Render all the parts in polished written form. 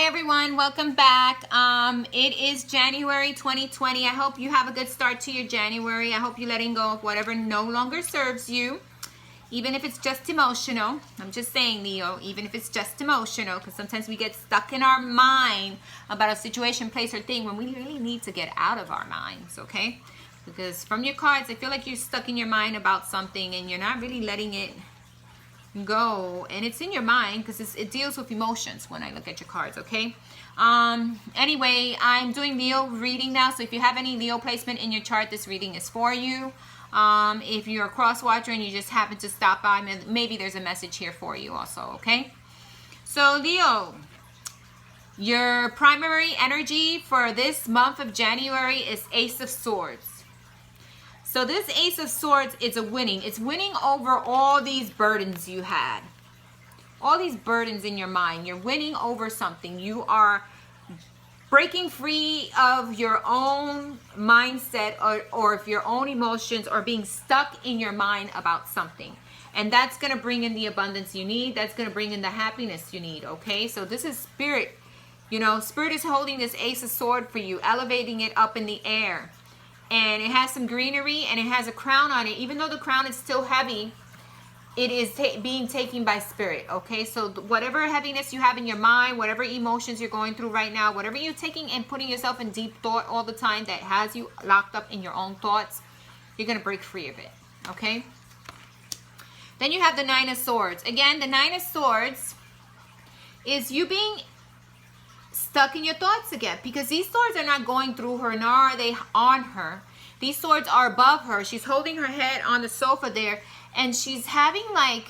Hi everyone, welcome back. It is January 2020. I hope you have a good start to your January. I hope you're letting go of whatever no longer serves you, even if it's just emotional. I'm just saying, Leo, even if it's just emotional, because sometimes we get stuck in our mind about a situation, place, or thing when we really need to get out of our minds, okay? Because from your cards, I feel like you're stuck in your mind about something and you're not really letting it go, and it's in your mind because it deals with emotions when I look at your cards, okay? Anyway, I'm doing Leo reading now, so if you have any Leo placement in your chart, this reading is for you. If you're a cross watcher and you just happen to stop by, maybe there's a message here for you also, okay? So Leo, your primary energy for this month of January is Ace of Swords. So this Ace of Swords is a winning. It's winning over all these burdens you had. All these burdens in your mind. You're winning over something. You are breaking free of your own mindset or of your own emotions or being stuck in your mind about something. And that's going to bring in the abundance you need. That's going to bring in the happiness you need, okay? So this is Spirit. You know, Spirit is holding this Ace of Swords for you, elevating it up in the air. And it has some greenery and it has a crown on it. Even though the crown is still heavy, it is being taken by Spirit, okay? So whatever heaviness you have in your mind, whatever emotions you're going through right now, whatever you're taking and putting yourself in deep thought all the time that has you locked up in your own thoughts, you're going to break free of it, okay? Then you have the Nine of Swords. Again, the Nine of Swords is you being stuck in your thoughts again, because these swords are not going through her, nor are they on her. These swords are above her. She's holding her head on the sofa there, and she's having like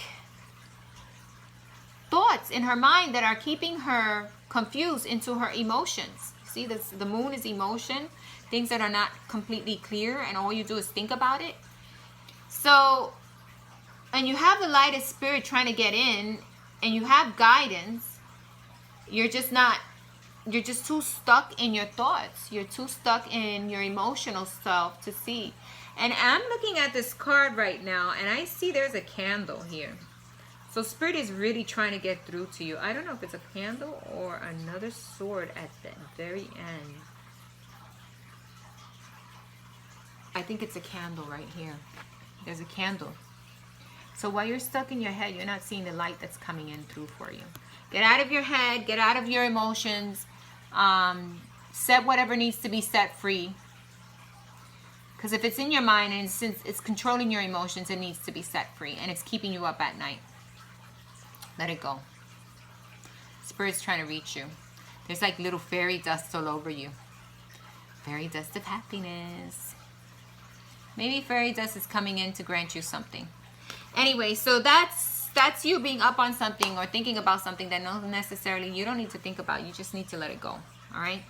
thoughts in her mind that are keeping her confused into her emotions. See, the moon is emotion, things that are not completely clear, and all you do is think about it. So, and you have the light of Spirit trying to get in, and you have guidance. You're just too stuck in your thoughts. You're too stuck in your emotional self to see. And I'm looking at this card right now, and I see there's a candle here. So Spirit is really trying to get through to you. I don't know if it's a candle or another sword at the very end. I think it's a candle right here. There's a candle. So while you're stuck in your head, you're not seeing the light that's coming in through for you. Get out of your head. Get out of your emotions. Set whatever needs to be set free. Because if it's in your mind and since it's controlling your emotions, it needs to be set free. And it's keeping you up at night. Let it go. Spirit's trying to reach you. There's like little fairy dust all over you. Fairy dust of happiness. Maybe fairy dust is coming in to grant you something. Anyway, so that's you being up on something or thinking about something that not necessarily you don't need to think about. You just need to let it go. All right.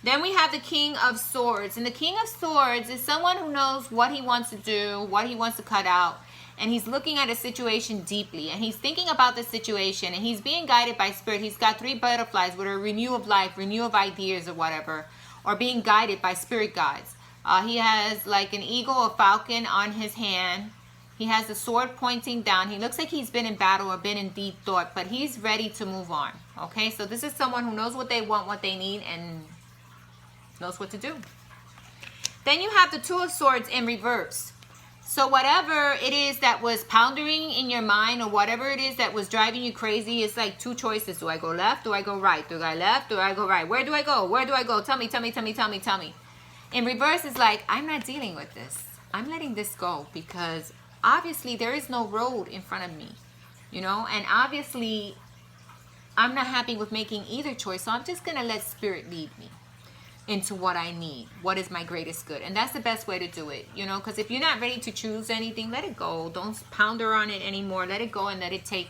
Then we have the King of Swords. And the King of Swords is someone who knows what he wants to do, what he wants to cut out. And he's looking at a situation deeply. And he's thinking about the situation. And he's being guided by Spirit. He's got 3 butterflies with a renew of life, renew of ideas or whatever. Or being guided by Spirit guides. He has like an eagle or falcon on his hand. He has the sword pointing down. He looks like he's been in battle or been in deep thought, but he's ready to move on. Okay, so this is someone who knows what they want, what they need, and knows what to do. Then you have the Two of Swords in reverse. So whatever it is that was pounding in your mind or whatever it is that was driving you crazy, it's like 2 choices. Do I go left? Do I go right? Do I left? Do I go right? Where do I go? Where do I go? Tell me, tell me, tell me, tell me, tell me. In reverse is like, I'm not dealing with this. I'm letting this go because obviously there is no road in front of me, you know, and obviously I'm not happy with making either choice. So I'm just going to let Spirit lead me into what I need, what is my greatest good. And that's the best way to do it, you know, because if you're not ready to choose anything, let it go. Don't pounder on it anymore. Let it go and let it take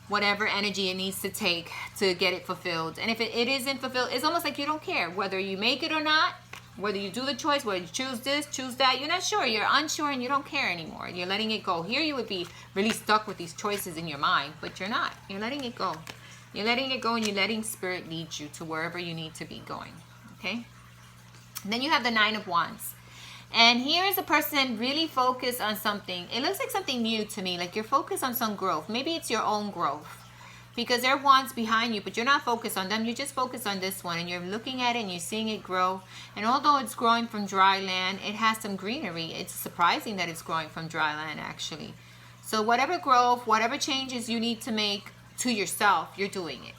whatever energy it needs to take to get it fulfilled. And if it isn't fulfilled, it's almost like you don't care whether you make it or not. Whether you do the choice, whether you choose this, choose that, you're not sure, you're unsure, and you don't care anymore. You're letting it go. Here you would be really stuck with these choices in your mind, but you're not. You're letting it go. You're letting it go, and you're letting Spirit lead you to wherever you need to be going, okay? And then you have the Nine of Wands. And here is a person really focused on something. It looks like something new to me, like you're focused on some growth. Maybe it's your own growth. because there are wands behind you, but you're not focused on them. You're just focused on this one, and you're looking at it and you're seeing it grow. And although it's growing from dry land, it has some greenery. It's surprising that it's growing from dry land, actually. So whatever growth, whatever changes you need to make to yourself, you're doing it.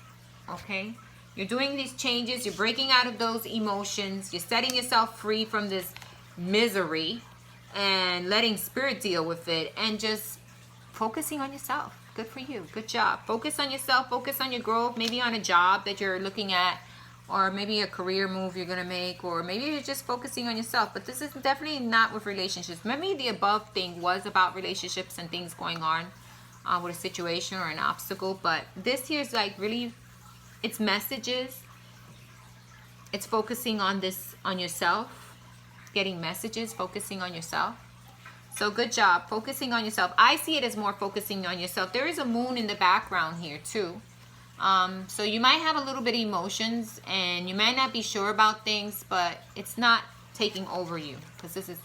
Okay? You're doing these changes. You're breaking out of those emotions. You're setting yourself free from this misery and letting spirit deal with it, and just focusing on yourself. Good for you. Good job. Focus on yourself. Focus on your growth. Maybe on a job that you're looking at, or maybe a career move you're going to make, or maybe you're just focusing on yourself. But this is definitely not with relationships. Maybe the above thing was about relationships and things going on with a situation or an obstacle. But this here is like really, it's messages. It's focusing on this, on yourself. Getting messages, focusing on yourself. So good job focusing on yourself. I see it as more focusing on yourself. There is a moon in the background here too. So you might have a little bit of emotions and you might not be sure about things, but it's not taking over you, because this is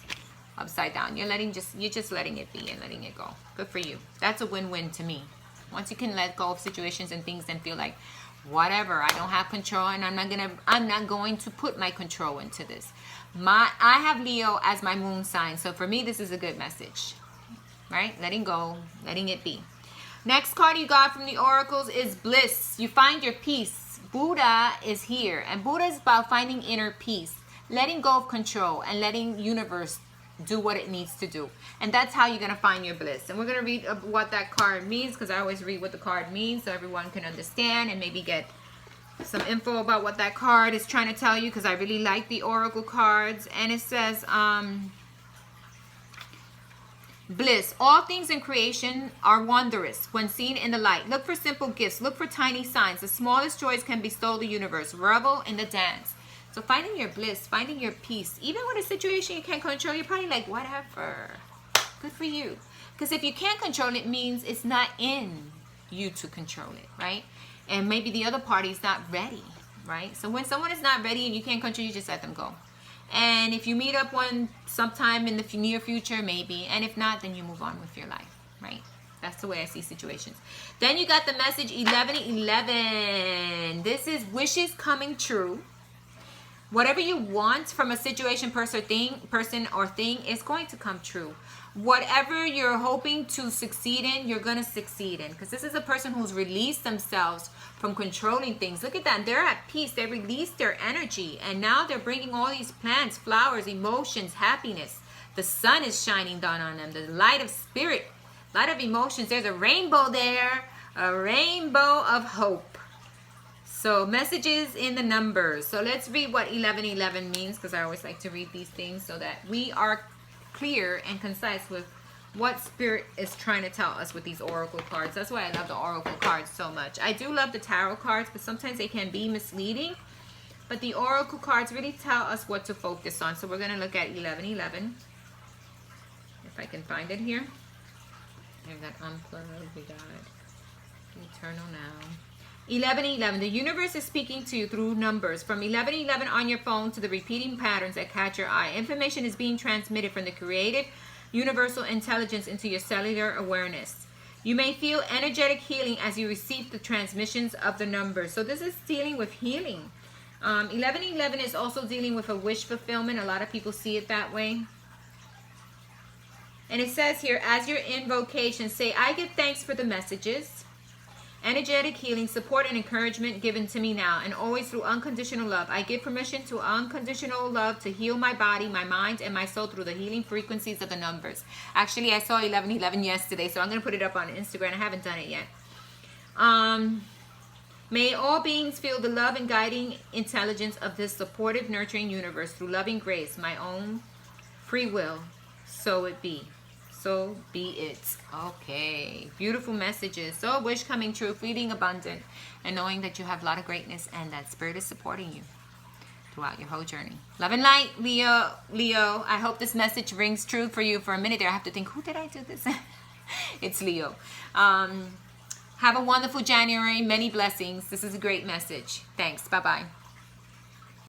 upside down. You're just letting it be and letting it go. Good for you. That's a win-win to me. Once you can let go of situations and things and feel like, whatever, I don't have control, and I'm not going to put my control into this. I have Leo as my moon sign, so for me this is a good message, right? Letting go, letting it be. Next card you got from the oracles is bliss. You find your peace. Buddha is here, and Buddha is about finding inner peace, letting go of control and letting universe do what it needs to do. And that's how you're going to find your bliss. And we're going to read what that card means, because I always read what the card means so everyone can understand and maybe get some info about what that card is trying to tell you, because I really like the oracle cards. And it says bliss. All things in creation are wondrous when seen in the light. Look for simple gifts. Look for tiny signs. The smallest joys can bestow the universe. Revel in the dance. So finding your bliss, finding your peace. Even with a situation you can't control, you're probably like, whatever. Good for you. Because if you can't control it, it means it's not in you to control it, right? And maybe the other party is not ready, right? So when someone is not ready and you can't control, you just let them go. And if you meet up one sometime in the near future, maybe. And if not, then you move on with your life, right? That's the way I see situations. Then you got the message 1111. This is wishes coming true. Whatever you want from a situation, person or thing is going to come true. Whatever you're hoping to succeed in, you're going to succeed in. Because this is a person who's released themselves from controlling things. Look at that. They're at peace. They released their energy. And now they're bringing all these plants, flowers, emotions, happiness. The sun is shining down on them. The light of spirit, light of emotions. There's a rainbow there. A rainbow of hope. So messages in the numbers. So let's read what 1111 means, because I always like to read these things so that we are clear and concise with what spirit is trying to tell us with these oracle cards. That's why I love the oracle cards so much. I do love the tarot cards, but sometimes they can be misleading. But the oracle cards really tell us what to focus on. So we're going to look at 1111. If I can find it here. I've got unplugged. We got eternal now. 1111. The universe is speaking to you through numbers. From 1111 on your phone to the repeating patterns that catch your eye. Information is being transmitted from the creative universal intelligence into your cellular awareness. You may feel energetic healing as you receive the transmissions of the numbers. So this is dealing with healing. 1111 is also dealing with a wish fulfillment. A lot of people see it that way. And it says here, as your invocation, say, I give thanks for the messages, energetic healing, support, and encouragement given to me now and always through unconditional love. I give permission to unconditional love to heal my body, my mind, and my soul through the healing frequencies of the numbers. Actually, I saw 1111 yesterday, so I'm going to put it up on Instagram. I haven't done it yet. May all beings feel the love and guiding intelligence of this supportive, nurturing universe through loving grace, my own free will. So it be. So be it. Okay. Beautiful messages. So wish coming true, feeling abundant, and knowing that you have a lot of greatness and that spirit is supporting you throughout your whole journey. Love and light, Leo. I hope this message rings true for you. For a minute there, I have to think, who did I do this? It's Leo. Have a wonderful January. Many blessings. This is a great message. Thanks. Bye-bye.